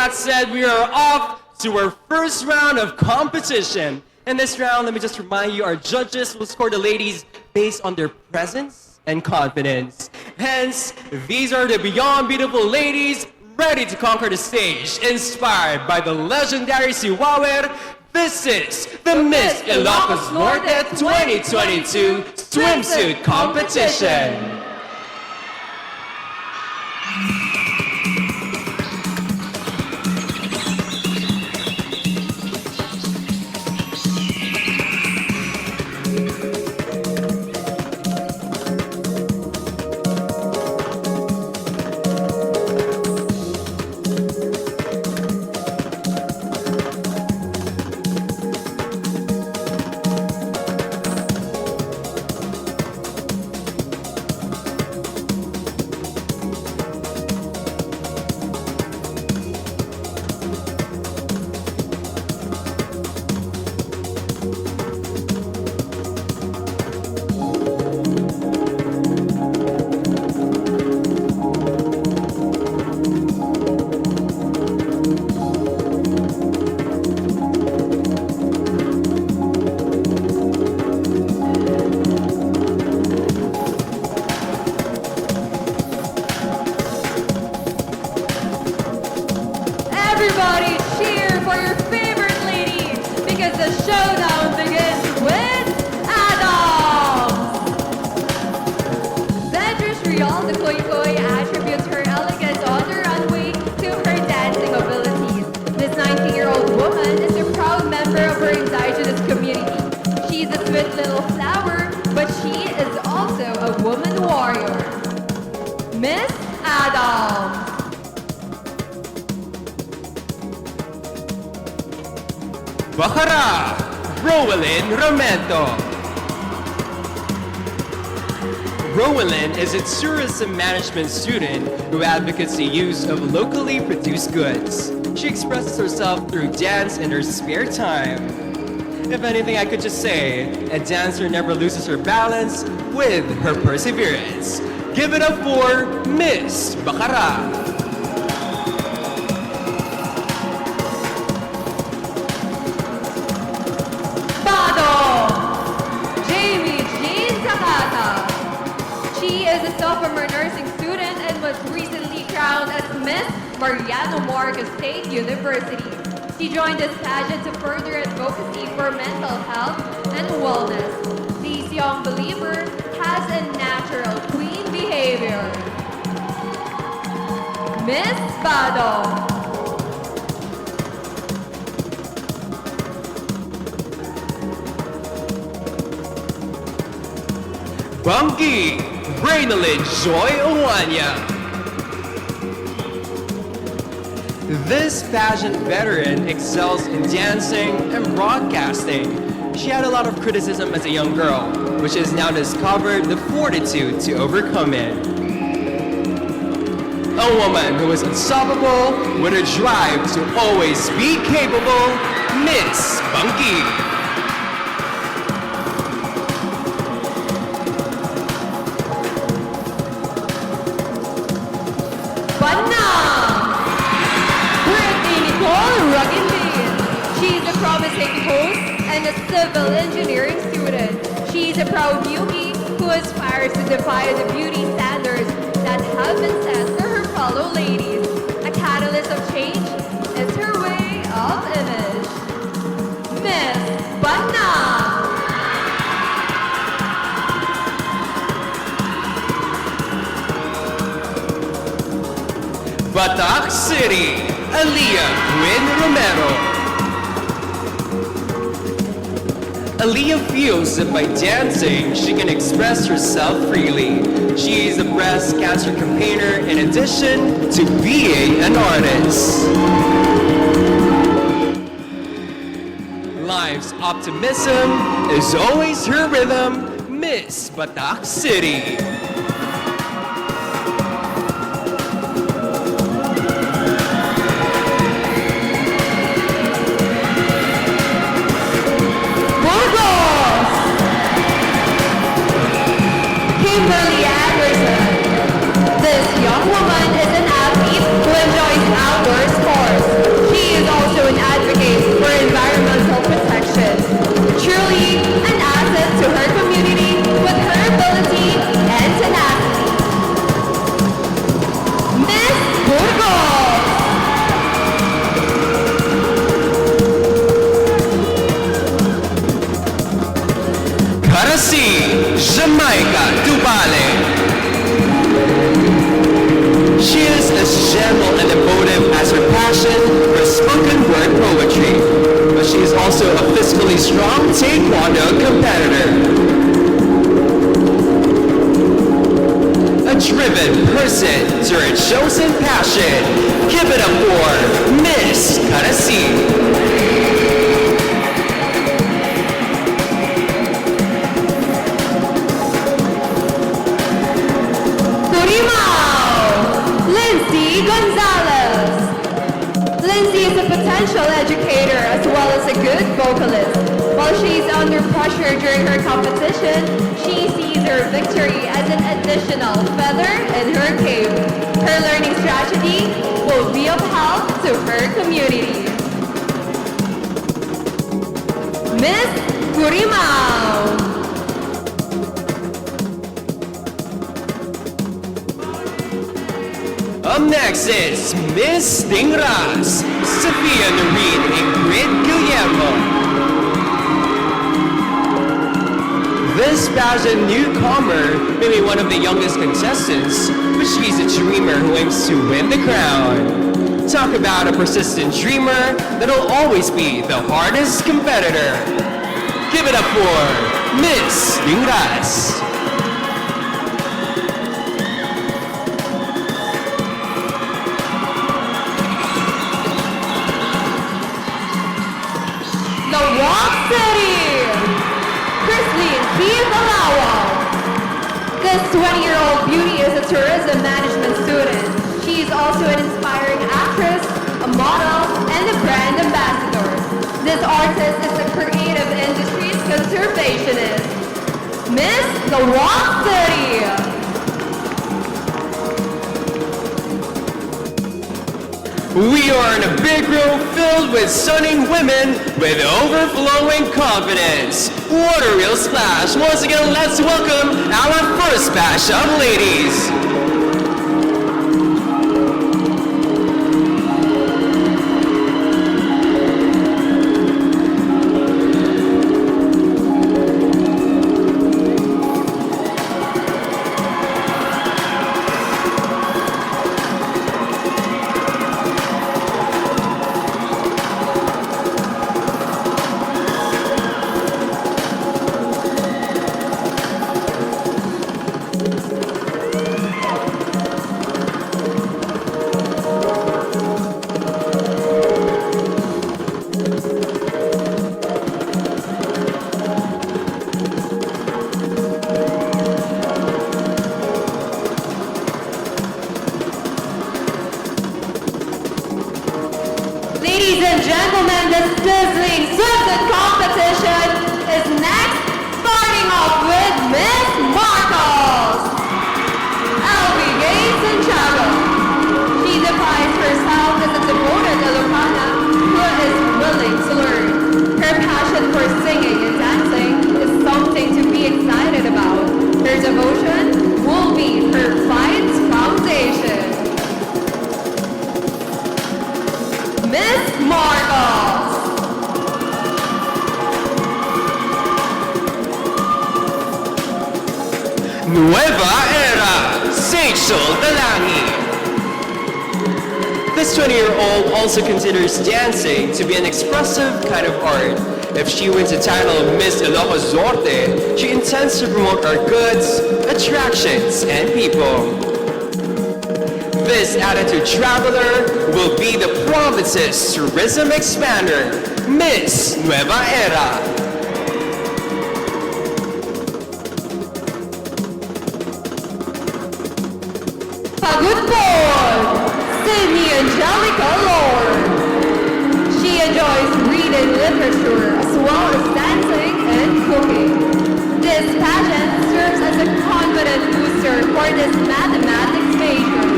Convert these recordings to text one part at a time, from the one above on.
that said, we are off to our first round of competition. In this round, let me just remind you, our judges will score the ladies based on their presence and confidence. Hence, these are the Beyond Beautiful ladies ready to conquer the stage, inspired by the legendary Siwawer. This is the Miss Ilocos Norte 2022 Swimsuit Competition. Everybody cheer for your favorite lady because the showdown begins with Adams! Vendors Real the Koi Koi attributes her elegance on the runway to her dancing abilities. This 19-year-old woman is a proud member of her indigenous community. She's a sweet little flower, but she is also a woman warrior. Miss Adams! Bakara, Rowelyn Romento. Rowelyn is a tourism management student who advocates the use of locally produced goods. She expresses herself through dance in her spare time. If anything, I could just say, a dancer never loses her balance with her perseverance. Give it up for Miss Bakara. She is a sophomore nursing student and was recently crowned as Miss Mariano Marcos State University. She joined this pageant to further advocacy for mental health and wellness. This young believer has a natural queen behavior. Miss Bado. Bunky, Brainalyn Joy Owanya. This pageant veteran excels in dancing and broadcasting. She had a lot of criticism as a young girl, which has now discovered the fortitude to overcome it. A woman who is unstoppable with a drive to always be capable, Miss Bunky. She's a promising host and a civil engineering student. She's a proud newbie who aspires to defy the beauty standards that have been set for her fellow ladies. A catalyst of change is her way of image. Miss Banna. Batak City, Aaliyah Quinn Romero. Aaliyah feels that by dancing, she can express herself freely. She is a breast cancer campaigner in addition to being an artist. Life's optimism is always her rhythm, Miss Batak City. This young woman is an athlete who enjoys outdoor sports. passion for spoken word poetry. But she is also a physically strong taekwondo competitor. A driven person to her chosen passion. Give it up for Miss Karasi. Gonzalez. Lindsay is a potential educator as well as a good vocalist. While she's under pressure during her competition, she sees her victory as an additional feather in her cape. Her learning strategy will be of help to her community. Miss Curimao. Up next is Miss Stingras, Sophia Noreen Ingrid Guillermo. This pageant newcomer may be one of the youngest contestants, but she's a dreamer who aims to win the crown. Talk about a persistent dreamer that'll always be the hardest competitor. Give it up for Miss Stingras. This 20-year-old beauty is a tourism management student. She is also an inspiring actress, a model, and a brand ambassador. This artist is a creative industry's conservationist. Miss The Rock City. We are in a big room filled with stunning women with overflowing confidence. What a real splash. Once again, let's welcome our first batch of ladies. Ladies and gentlemen, this sizzling Swimsuit competition is next, starting off with Miss Marcos. Elvie Gates and Chago. She defines herself as a devoted Ilocana who is willing to learn. Her passion for singing and dancing is something to be excited about. Her devotion will be her fight's foundation. Miss Marcos. Nueva Era, Seychel Dalangi. This 20-year-old also considers dancing to be an expressive kind of art. If she wins the title of Miss Ilocos Norte, she intends to promote our goods, attractions, and people. This attitude traveler will be the province's tourism expander, Miss Nueva Era. Pagudpon, Sydney Angelica Lord. She enjoys reading literature as well as dancing and cooking. This pageant serves as a confident booster for this mathematics major.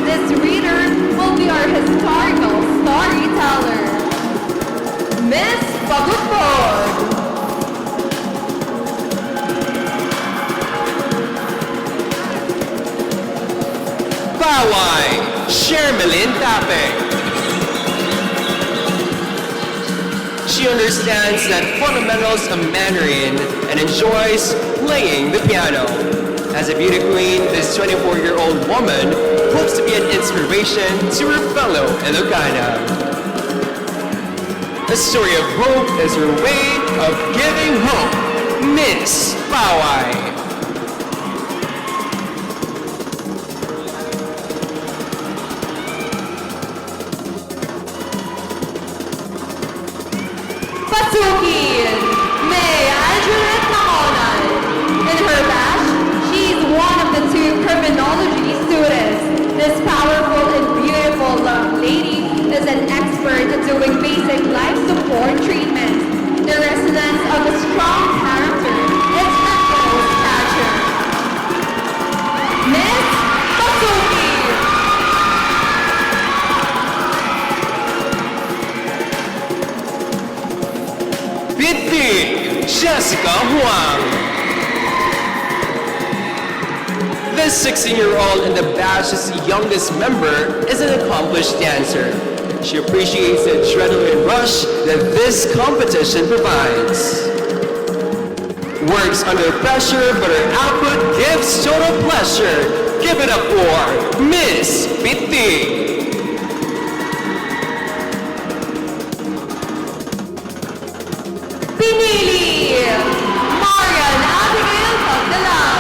This reader will be our historical storyteller, Miss Pagudpon. Bawai, Shermelyn Tapek. She understands that fundamentals of Mandarin and enjoys playing the piano. As a beauty queen, this 24-year-old woman hopes to be an inspiration to her fellow Ilocana. A story of hope is her way of giving hope. Miss Pawai. Pasukin, May Angelet Nahonan. In her batch, she's one of the two criminology students. This powerful and beautiful lady is an expert at doing basic life support treatments. The resonance of a strong character is her full stature. Miss Pasukin. Pitti Jessica Huang. This 16-year-old in the batch's youngest member is an accomplished dancer. She appreciates the adrenaline rush that this competition provides. Works under pressure, but her output gives total pleasure. Give it up for Miss Pitti. Pinili, Marian Abigail Pagdalao.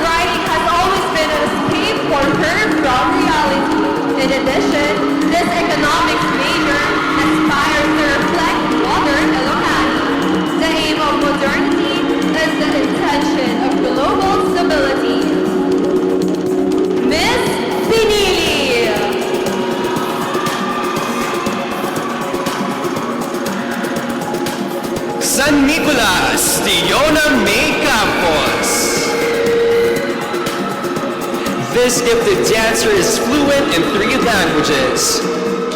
Writing has always been an escape for her from reality. In addition, this economics major aspires to reflect modern Ilocana. The aim of modernity is the intention of global stability. Miss Pinili. San Nicolas, Diona May Campos. This gifted dancer is fluent in 3 languages.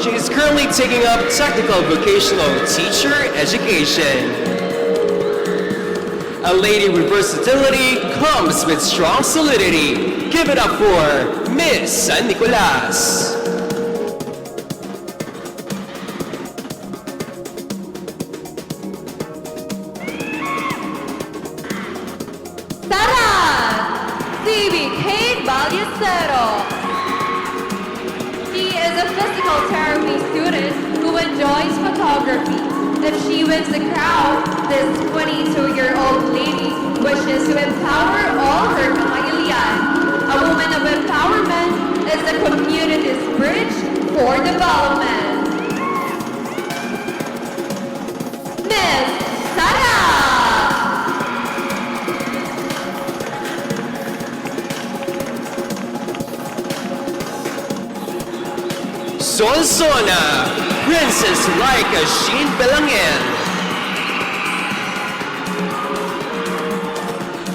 She is currently taking up technical vocational teacher education. A lady with versatility comes with strong solidity. Give it up for Miss San Nicolas. She is a physical therapy student who enjoys photography. If she wins the crowd, this 22-year-old lady wishes to empower all her kamayalian. A woman of empowerment is the community's bridge for development. Miss Sarah. Solsona, Princess Laika Sheen Belangin.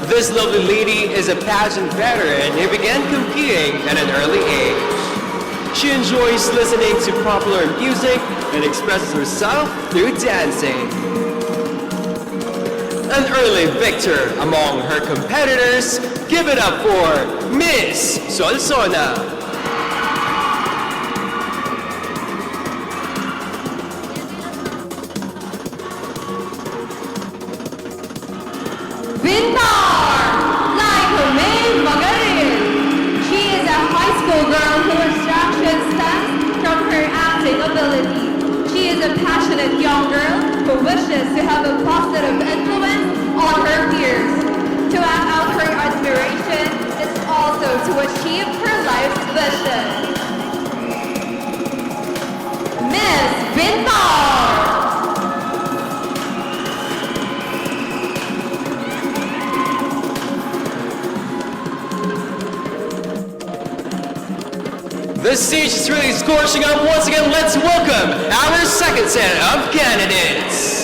This lovely lady is a pageant veteran who began competing at an early age. She enjoys listening to popular music and expresses herself through dancing. An early victor among her competitors, give it up for Miss Solsona. She is a passionate young girl who wishes to have a positive influence on her peers. To act out her admiration is also to achieve her life's vision. Miss Vintar! The stage is really scorching up. Once again, let's welcome our second set of candidates.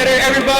together, everybody.